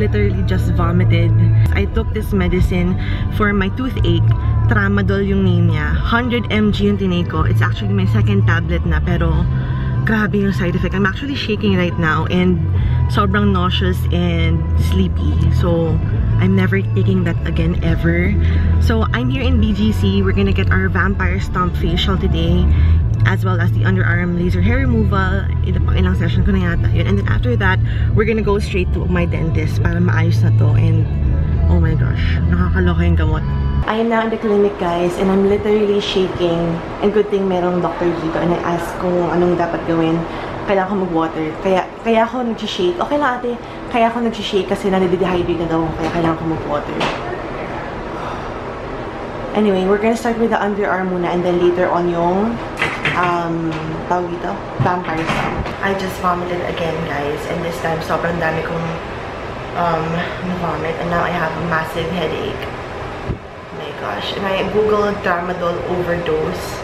literally just vomited. I took this medicine for my toothache. Tramadol yung name niya. 100 mg yung tinake ko. It's actually my second tablet na, pero grabe yung side effect. I'm actually shaking right now and sobrang nauseous and sleepy. So, I'm never taking that again ever. So, I'm here in BGC. We're gonna get our Vampire Stomp facial today, as well as the underarm laser hair removal. Ilang session ko na yata yun. And then after that, we're gonna go straight to my dentist para maayos na to. And oh my gosh, nakakaloka yung gamot. I am now in the clinic, guys, and I'm literally shaking. And good thing merong doctor dito. And I asked kung anong dapat gawin. Kailangan ko mag-water. Kaya ako nag-shake. Okay lang, ate. Kaya ako nag-shake kasi nanidehydrate na daw. Kaya kailangan ko mag-water. Anyway, we're gonna start with the underarm muna. And then later on yung tawag dito? Vampire Stomp. I just vomited again, guys. And this time, sobrang dami kong vomit. And now I have a massive headache. Oh my gosh. And I googled tramadol overdose.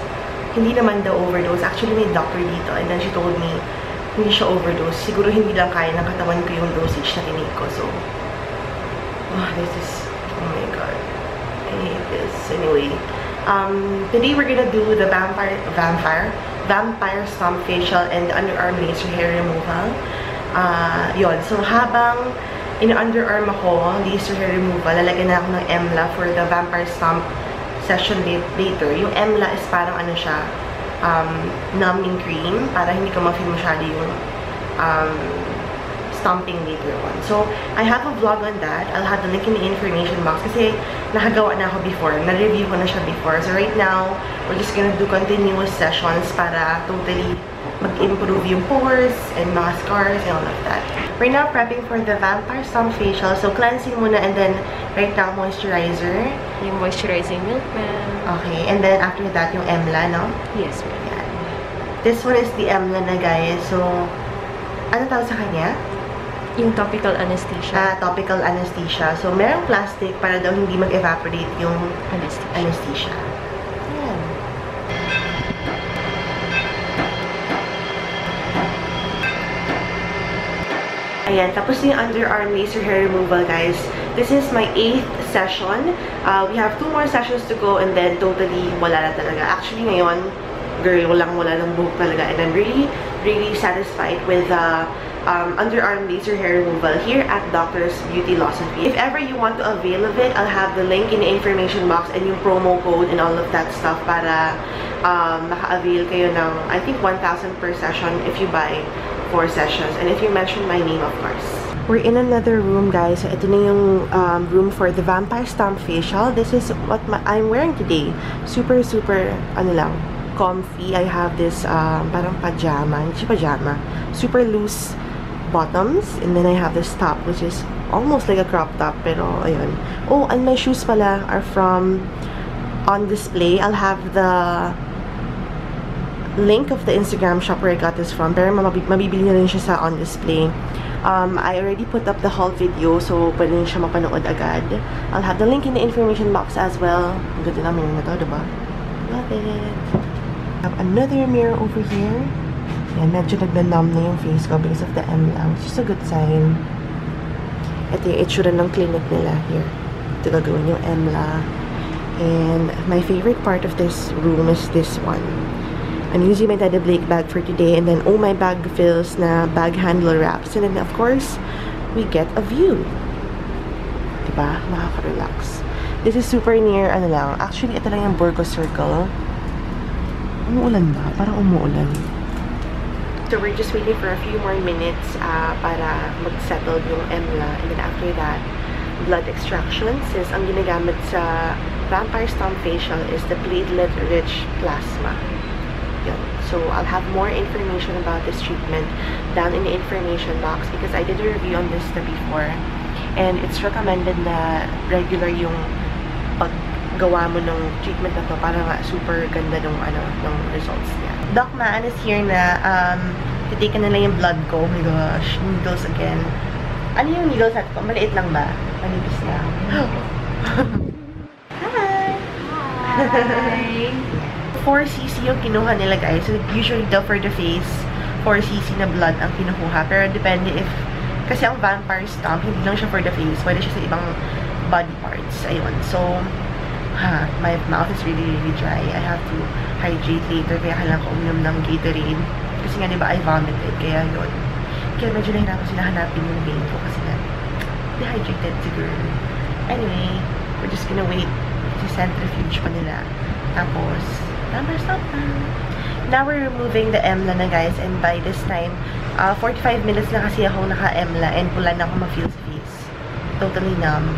Hindi naman daw overdose. Actually, may doctor dito. And then she told me, hindi siya overdose. Siguro hindi lang kaya ng katawan ko yung dosage na tinake ko. So, this is, oh my god. I hate this. Anyway, today we're gonna do the Vampire Stomp facial and underarm laser hair removal. Yon. So, habang in-underarm ako, laser hair removal, lalagyan na ako ng EMLA for the Vampire Stomp session later. Yung EMLA is parang ano siya, numbing cream, para hindi ka ma-feel masyado yung stomping later on. So, I have a vlog on that. I'll have the link in the information box kasi nakagawa na ako before. Na-review ko na siya before. So, right now, we're just gonna do continuous sessions para totally mag-improve yung pores and mga scars and all of that. Right now, prepping for the Vampire Stomp facial. So, cleansing muna and then right now, moisturizer. Yung moisturizing milk man. Okay, and then after that, yung EMLA, no? Yes, ma'am. Yan. This one is the EMLA na, guys. So, ano tawag sa kanya? Yung topical anesthesia. Topical anesthesia. So, merong plastic para daw hindi mag-evaporate yung anesthesia. Yan. Ayan, tapos yung underarm laser hair removal, guys. This is my 8th session. We have 2 more sessions to go and then totally wala na talaga. Actually, ngayon, girl, wala ng buhok talaga. And I'm really, really satisfied with the underarm laser hair removal here at Doctor's Beauty Lawson. If ever you want to avail of it, I'll have the link in the information box and yung promo code and all of that stuff para maka-avail kayo ng, I think, 1,000 per session if you buy 4 sessions. And if you mention my name, of course. We're in another room, guys. So, ito na yung room for the Vampire Stomp facial. This is what I'm wearing today. Super, ano lang, comfy. I have this parang pajama. Hindi pajama. Super loose bottoms. And then I have this top, which is almost like a crop top. Pero, ayun. Oh, and my shoes pala are from On Display. I'll have the link of the Instagram shop where I got this from. Pero mabibili na rin siya sa On Display. I already put up the haul video, so pwede rin siya mapanood agad. I'll have the link in the information box as well. Ang ganda namin na to, diba? Love it! I have another mirror over here. Yan, medyo nagna-numb na yung face ko because of the EMLA, which is a good sign. Ito yung itsura ng clinic nila here. Ito gagawin yung EMLA. And my favorite part of this room is this one. I'm using my Teddy Blake bag for today, and then my bag fills na bag handle wraps, and then of course we get a view. Diba? Nakaka-relax. This is super near, ano lang, actually ito lang yung Burgos Circle. Umuulan ba? Parang umuulan. So we're just waiting for a few more minutes para mag-settle yung EMLA, and then after that, blood extraction, since ang ginagamit sa Vampire Stomp facial is the platelet-rich plasma. So I'll have more information about this treatment down in the information box because I did a review on this before, and it's recommended na regular yung paggawa mo ng treatment na to para nga super ganda ng results niya. Doc Maan is here na titake na lang yung blood ko. Oh my gosh, needles again. Ano yung needles natin ko? Maliit lang ba? Manipis lang. Hi! Hi! 4cc yung kinuha nila, guys. So, usually daw for the face, 4cc na blood ang kinukuha. Pero depende if Kasi ang Vampire Stomp, hindi lang siya for the face. Pwede siya sa ibang body parts. Ayun. So, my mouth is really, really dry. I have to hydrate later. Kaya kailangan ko uminom ng Gatorade. Kasi nga, diba, I vomited. Kaya yun. Kaya medyo nahirapan sila hanapin yung vein ko. Kasi nga, dehydrated siguro. Anyway, we're just gonna wait to centrifuge pa nila. Tapos, number stop na. Now we're removing the EMLA na, guys. And by this time, 45 minutes na kasi ako naka-EMLA and wala na ako ma-feel sa face. Totally numb.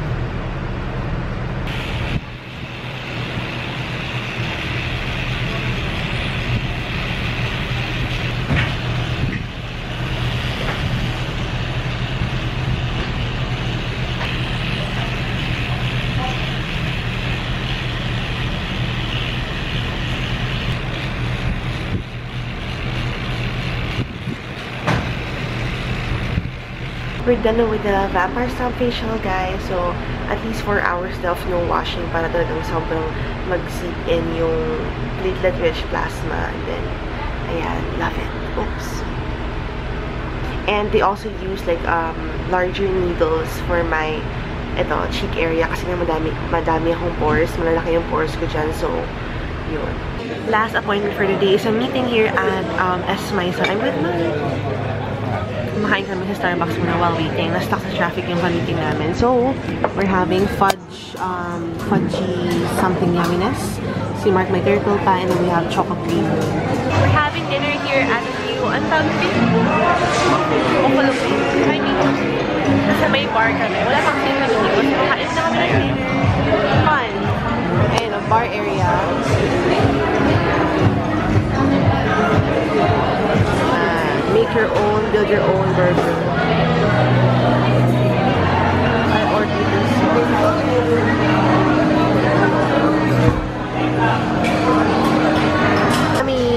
We're done with the Vampire Stomp facial, guys. So, at least 4 hours of no washing para talagang sobrang mag-seep in yung platelet-rich plasma. And then, ayan, love it. Oops. And they also use like larger needles for my cheek area kasi nga madami akong pores. Malalaki yung pores ko dyan. So, yun. Last appointment for the day is a meeting here at S. Maison. I'm with Mom. Kumakain kami sa Starbucks muna while waiting. Na-stuck sa traffic yung meeting namin. So, we're having fudgy something yumminess. Si Mark may turtle pa, and then we have chocolate cream. We're having dinner here at the new, ang tawag dito? Buffalo Wings. Hi, dito. Nasa may bar kami. Wala pang sino dito. So, makain na kami ng dinner. Fun. Ayun, a bar area. Make your own, build your own burger. I ordered this. Yummy!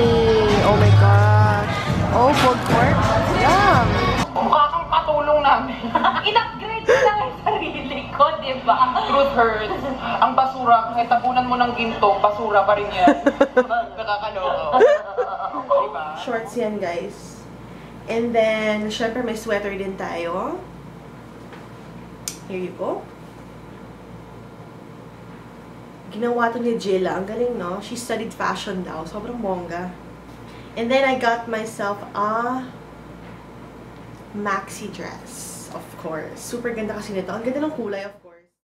Oh my gosh. Oh, pulled pork. Yum! Mukha kang patulong namin. In-upgrade ko lang ang sarili ko, di ba? Truth hurts. Ang basura, kahit tabunan mo ng ginto, basura pa rin yan. Nakakaloko. Diba? Shorts yan, guys. And then, syempre may sweater din tayo. Here you go. Ginawa to ni Jilla. Ang galing, no? She studied fashion daw. Sobrang bongga. And then, I got myself a maxi dress. Of course. Super ganda kasi nito. Ang ganda ng kulay, of course.